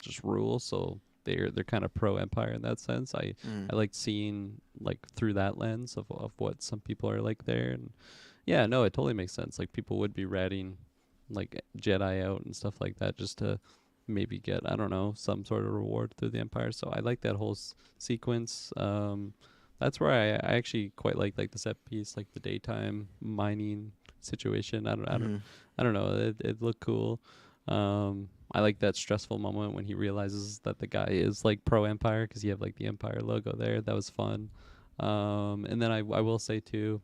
just rule, so they're kind of pro Empire in that sense. I liked seeing like through that lens of what some people are like there, and yeah, no, it totally makes sense. Like people would be ratting like Jedi out and stuff like that just to maybe get, I don't know, some sort of reward through the Empire. So I like that whole sequence. That's where I actually quite like the set piece, like the daytime mining situation. I don't know. It looked cool. I like that stressful moment when he realizes that the guy is like pro Empire because you have like the Empire logo there. That was fun. And then I will say too,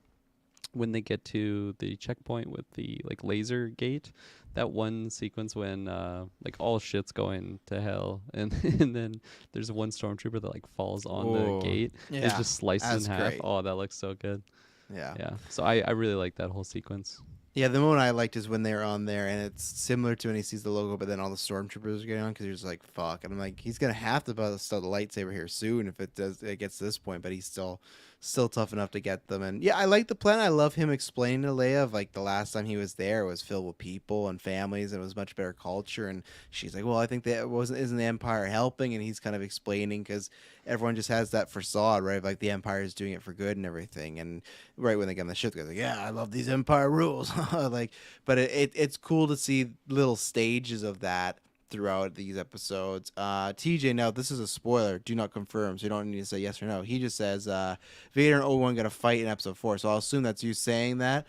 when they get to the checkpoint with the like laser gate, that one sequence when like all shit's going to hell, and and then there's one stormtrooper that like falls on the gate. Yeah, It's just sliced in that's half. great. Oh, that looks so good. Yeah. Yeah. So I really like that whole sequence. Yeah, the moment I liked is when they're on there, and it's similar to when he sees the logo, but then all the stormtroopers are getting on because you're just like, "Fuck!" And I'm like, he's gonna have to bust out the lightsaber here soon if it gets to this point. But he's still tough enough to get them. And yeah, I like the plan. I love him explaining to Leia of like the last time he was there was filled with people and families, and it was much better culture. And she's like, "Well, I think that isn't the Empire helping?" And he's kind of explaining because everyone just has that facade, right? Like the Empire is doing it for good and everything. And right when they get on the ship, they're like, "Yeah, I love these Empire rules." Like, but it's cool to see little stages of that throughout these episodes. TJ, now this is a spoiler. Do not confirm, so you don't need to say yes or no. He just says Vader and Obi-Wan gonna fight in episode 4. So I'll assume that's you saying that.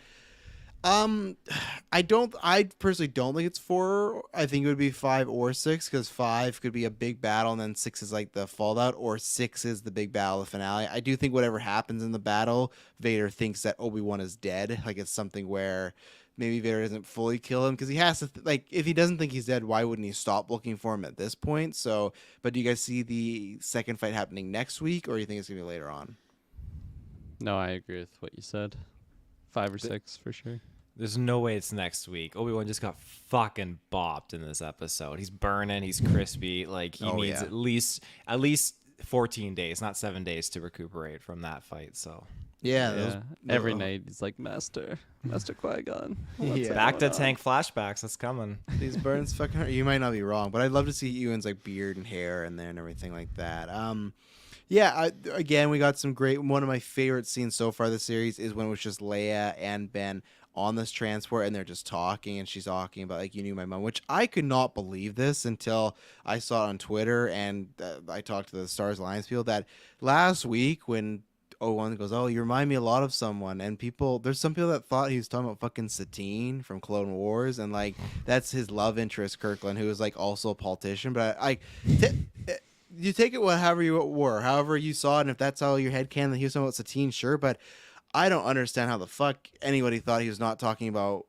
I personally don't think it's 4. I think it would be 5 or 6 because 5 could be a big battle and then 6 is like the fallout, or 6 is the big battle, the finale. I do think whatever happens in the battle, Vader thinks that Obi-Wan is dead. Like it's something where maybe Vader doesn't fully kill him because he has to like if he doesn't think he's dead, why wouldn't he stop looking for him at this point? So, but do you guys see the second fight happening next week, or do you think it's gonna be later on? No, I agree with what you said. 5 or 6 for sure. There's no way it's next week. Obi-Wan just got fucking bopped in this episode. He's burning. He's crispy. Like he needs at least 14 days, not 7 days, to recuperate from that fight. So Yeah, every night he's like, Master Qui-Gon. Yeah. back to tank flashbacks. That's coming. These burns fucking hurt. You might not be wrong, but I'd love to see Ewan's like beard and hair in there and everything like that. Yeah, again, we got some great. One of my favorite scenes so far this series is when it was just Leia and Ben on this transport and they're just talking, and she's talking about like, you knew my mom, which I could not believe this until I saw it on Twitter, and I talked to the Stars Alliance people that last week when Owen goes, "Oh, you remind me a lot of someone," and there's some people that thought he was talking about fucking Satine from Clone Wars, and like that's his love interest, Kirklin, who is like also a politician. But you take it however you saw it, and if that's how your head can, then he was talking about Satine, sure. But I don't understand how the fuck anybody thought he was not talking about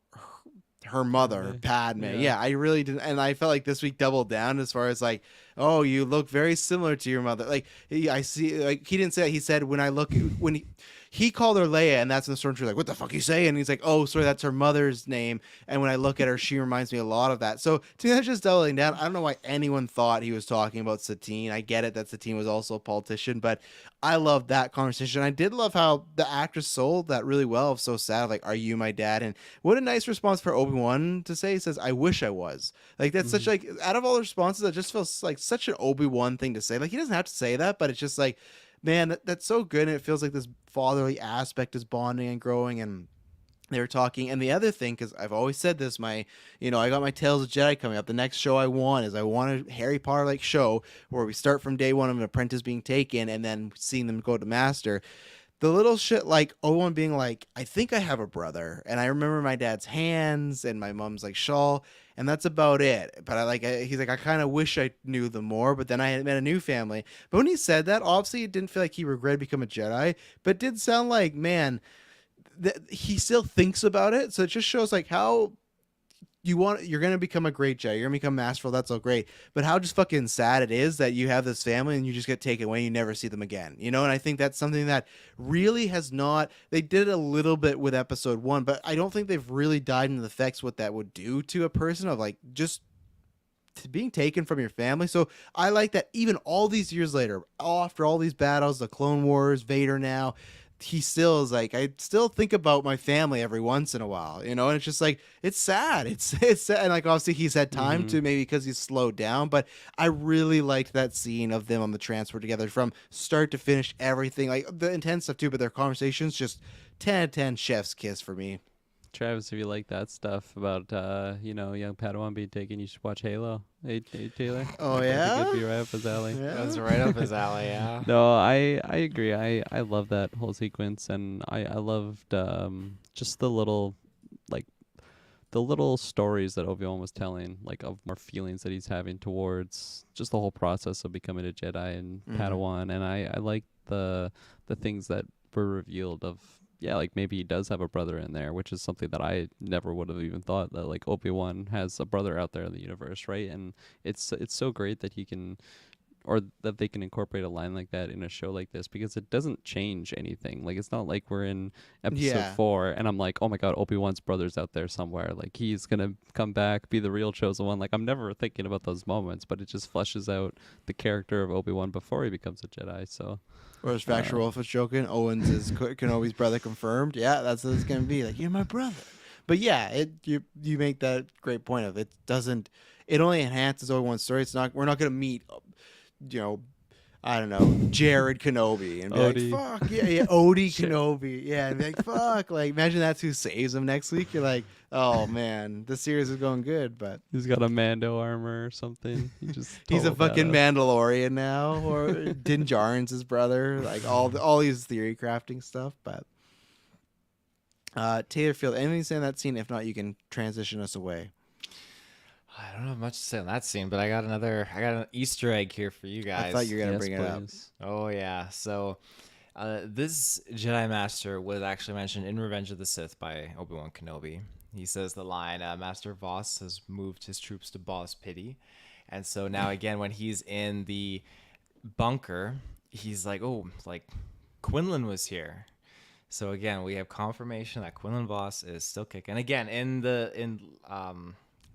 her mother, Padme. Yeah, I really didn't, and I felt like this week doubled down as far as like, oh, you look very similar to your mother. Like I see, like he didn't say that. He said when he called her Leia, and that's when the stormtrooper like, what the fuck you say? And he's like, oh, sorry, that's her mother's name. And when I look at her, she reminds me a lot of that. So to me, that's just doubling down. I don't know why anyone thought he was talking about Satine. I get it that Satine was also a politician, but I love that conversation. I did love how the actress sold that really well. So sad, like, are you my dad? And what a nice response for Obi-Wan to say. He says, I wish I was. Like, that's such like, out of all the responses, that just feels like such an Obi-Wan thing to say. Like, he doesn't have to say that, but it's just like, man, that's so good. And it feels like this fatherly aspect is bonding and growing, and they were talking. And the other thing, because I've always said this, I got my Tales of Jedi coming up. The next show I want a Harry Potter like show where we start from day one of an apprentice being taken and then seeing them go to master. The little shit like Owen being like, I think I have a brother, and I remember my dad's hands and my mom's like shawl, and that's about it. But he's like, I kind of wish I knew them more, but then I had met a new family. But when he said that, obviously it didn't feel like he regretted becoming a Jedi, but it did sound like, man, he still thinks about it. So it just shows like how you're going to become a great Jedi. You're going to become masterful. That's all great. But how just fucking sad it is that you have this family and you just get taken away and you never see them again. And I think that's something that really has not, they did a little bit with episode 1, but I don't think they've really dived into the effects what that would do to a person of like just being taken from your family. So I like that even all these years later, after all these battles, the Clone Wars, Vader now, he still is like, I still think about my family every once in a while, and it's just like, it's sad. It's sad. And like, obviously he's had time to, maybe because he's slowed down, but I really liked that scene of them on the transport together from start to finish, everything, like the intense stuff too, but their conversations just 10 out of 10 chef's kiss for me. Travis, if you like that stuff about young Padawan being taken, you should watch Halo. Hey Taylor. Oh, I think yeah? it'd be right up his alley. Yeah. That's right up his alley. Yeah. No, I agree. I love that whole sequence, and I loved just the little stories that Obi-Wan was telling, like of more feelings that he's having towards just the whole process of becoming a Jedi and Padawan, and I like the things that were revealed of like maybe he does have a brother in there, which is something that I never would have even thought, that like Obi-Wan has a brother out there in the universe, right? And it's so great that he can, or that they can incorporate a line like that in a show like this, because it doesn't change anything. Like, it's not like we're in episode 4 and I'm like, oh my god, Obi-Wan's brother's out there somewhere, like he's gonna come back, be the real chosen one. Like, I'm never thinking about those moments, but it just fleshes out the character of Obi-Wan before he becomes a Jedi. So, or as Factual Wolf was joking, Owens is Kenobi's brother confirmed. Yeah, that's what it's gonna be. Like, you're my brother. But yeah, you make that great point of it doesn't. It only enhances Obi-Wan's story. It's not. We're not gonna meet. I don't know, Jared Kenobi, and be Odie. like, fuck, yeah, Odie Kenobi, yeah, and be like, fuck, like, imagine that's who saves him next week. You're like, oh man, the series is going good, but he's got a Mando armor or something. he's a fucking Mandalorian now, or Din Djarin's his brother, like all these theory crafting stuff. But Taylorfield, anything to say on that scene? If not, you can transition us away. I don't have much to say on that scene, but I got an Easter egg here for you guys. I thought you were gonna bring it up. Oh yeah, so this Jedi Master was actually mentioned in Revenge of the Sith by Obi-Wan Kenobi. He says the line, Master Voss has moved his troops to Boz Pity. And so now again, when he's in the bunker, he's like, oh, like Quinlan was here. So again, we have confirmation that Quinlan Voss is still kicking. Again, in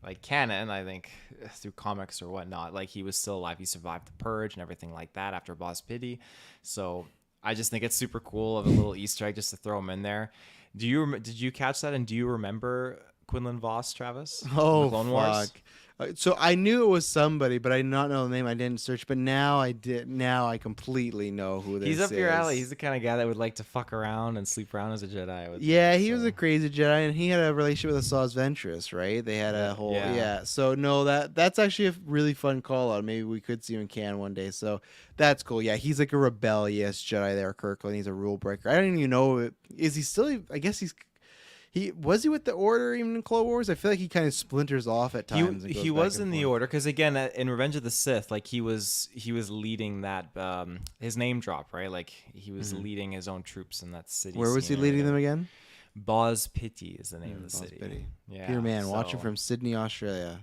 like canon, I think through comics or whatnot, like he was still alive. He survived the purge and everything like that after Boz Pity. So I just think it's super cool of a little Easter egg just to throw him in there. Did you catch that? And do you remember Quinlan Voss, Travis? Oh, Clone Wars? fuck. So I knew it was somebody, but I did not know the name. I didn't search, but now I did. Now I completely know who this is. He's up your alley. He's the kind of guy that would like to fuck around and sleep around as a Jedi. Yeah, he was a crazy Jedi, and he had a relationship with Asajj Ventress, right? They had a whole So no, that's actually a really fun call out. Maybe we could see him in Can one day. So that's cool. Yeah, he's like a rebellious Jedi there, Kirklin. He's a rule breaker. I don't even know. Is he still? I guess he's. Was he with the Order even in Clone Wars? I feel like he kind of splinters off at times. He was in the Order because again in Revenge of the Sith, like he was leading that his name drop, right? Like he was leading his own troops in that city. Where was he leading them again? Boz Pity is the name of the city. Pity. Yeah, Peter Man, watching from Sydney, Australia.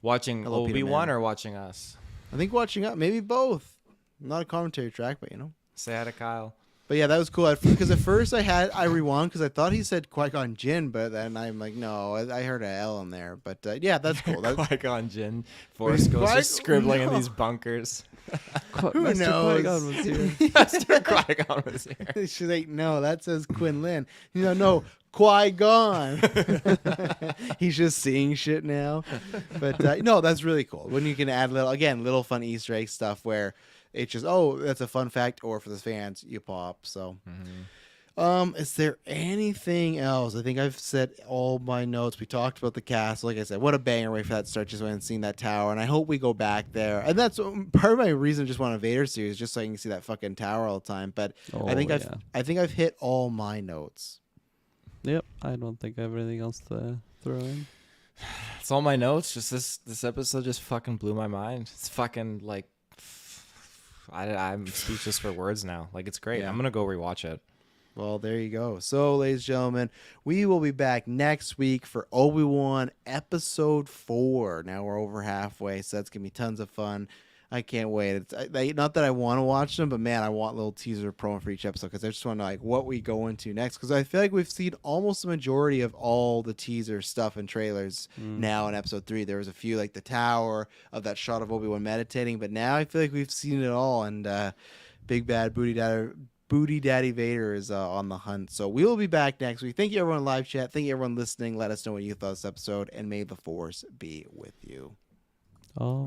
Watching Hello, Obi-Wan or watching us? I think watching up, maybe both. Not a commentary track, but Say hi to Kyle. But yeah, that was cool. Because at first I rewound because I thought he said Qui-Gon Jinn, but then I'm like, no, I heard an L in there. But yeah, that's cool. Qui-Gon Jinn. Forrest Ghost just scribbling in these bunkers. Who knows? Qui-Gon was here. Master Qui-Gon was here. She's like, no, that says Quinlan. No, Qui-Gon. He's just seeing shit now. But no, that's really cool. When you can add little fun Easter egg stuff where it's just, oh, that's a fun fact, or for the fans, you pop. So, is there anything else? I think I've said all my notes. We talked about the castle. Like I said, what a banger way for that to start, just when seeing that tower. And I hope we go back there. And that's part of my reason I just want a Vader series, just so I can see that fucking tower all the time. But I think I've hit all my notes. Yep, I don't think I have anything else to throw in. It's all my notes. Just this episode just fucking blew my mind. It's fucking like. I'm speechless for words now. Like, it's great. Yeah. I'm going to go rewatch it. Well, there you go. So, ladies and gentlemen, we will be back next week for Obi-Wan Episode 4. Now we're over halfway, so that's going to be tons of fun. I can't wait. It's not that I want to watch them, but man, I want a little teaser promo for each episode because I just want to know what we go into next. Because I feel like we've seen almost the majority of all the teaser stuff and trailers now in Episode 3. There was a few like the tower of that shot of Obi-Wan meditating, but now I feel like we've seen it all. And Big Bad Booty Daddy Vader is on the hunt. So we will be back next week. Thank you everyone in live chat. Thank you everyone listening. Let us know what you thought of this episode, and may the Force be with you. Oh.